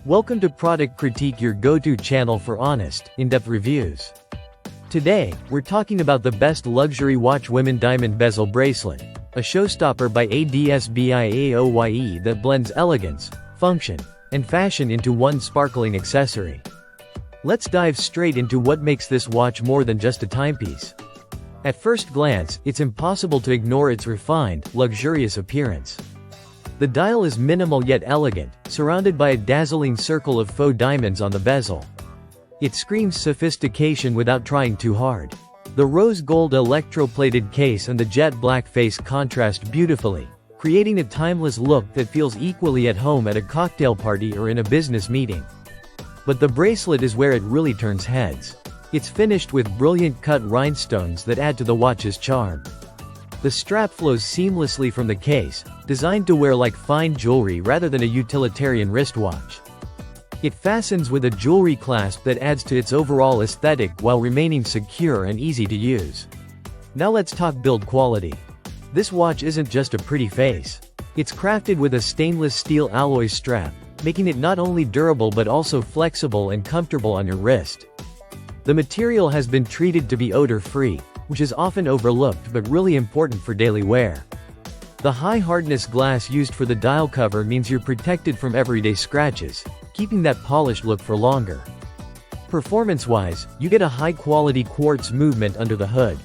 Welcome to Product Critique, your go-to channel for honest, in-depth reviews. Today, we're talking about the best luxury watch women diamond bezel bracelet, a showstopper by ADSBIAOYE that blends elegance, function, and fashion into one sparkling accessory. Let's dive straight into what makes this watch more than just a timepiece. At first glance, it's impossible to ignore its refined, luxurious appearance. The dial is minimal yet elegant, surrounded by a dazzling circle of faux diamonds on the bezel. It screams sophistication without trying too hard. The rose gold electroplated case and the jet black face contrast beautifully, creating a timeless look that feels equally at home at a cocktail party or in a business meeting. But the bracelet is where it really turns heads. It's finished with brilliant cut rhinestones that add to the watch's charm. The strap flows seamlessly from the case, designed to wear like fine jewelry rather than a utilitarian wristwatch. It fastens with a jewelry clasp that adds to its overall aesthetic while remaining secure and easy to use. Now let's talk build quality. This watch isn't just a pretty face. It's crafted with a stainless steel alloy strap, making it not only durable but also flexible and comfortable on your wrist. The material has been treated to be odor-free, which is often overlooked but really important for daily wear. The high-hardness glass used for the dial cover means you're protected from everyday scratches, keeping that polished look for longer. Performance-wise, you get a high-quality quartz movement under the hood.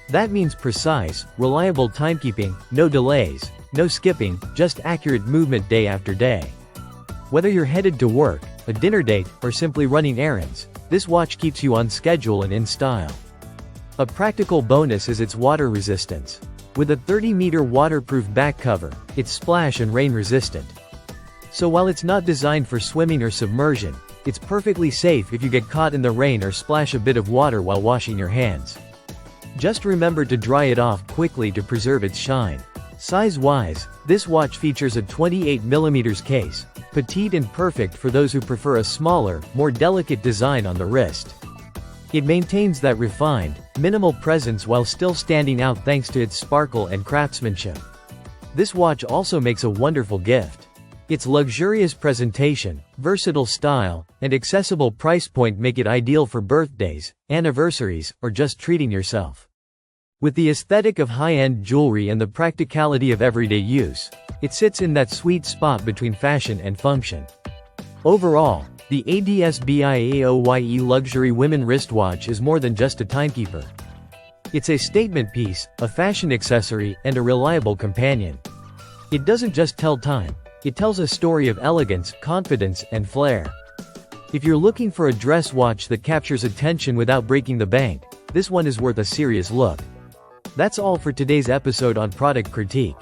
That means precise, reliable timekeeping, no delays, no skipping, just accurate movement day after day. Whether you're headed to work, a dinner date, or simply running errands, this watch keeps you on schedule and in style. A practical bonus is its water resistance. With a 30-meter waterproof back cover, it's splash and rain resistant. So while it's not designed for swimming or submersion, it's perfectly safe if you get caught in the rain or splash a bit of water while washing your hands. Just remember to dry it off quickly to preserve its shine. Size-wise, this watch features a 28mm case, petite and perfect for those who prefer a smaller, more delicate design on the wrist. It maintains that refined, minimal presence while still standing out thanks to its sparkle and craftsmanship. This watch also makes a wonderful gift. Its luxurious presentation, versatile style, and accessible price point make it ideal for birthdays, anniversaries, or just treating yourself. With the aesthetic of high-end jewelry and the practicality of everyday use, it sits in that sweet spot between fashion and function. Overall, the ADSBIAOYE luxury women wristwatch is more than just a timekeeper. It's a statement piece, a fashion accessory, and a reliable companion. It doesn't just tell time, it tells a story of elegance, confidence, and flair. If you're looking for a dress watch that captures attention without breaking the bank, this one is worth a serious look. That's all for today's episode on Product Critique.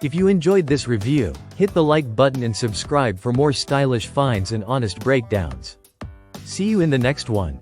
If you enjoyed this review, hit the like button and subscribe for more stylish finds and honest breakdowns. See you in the next one.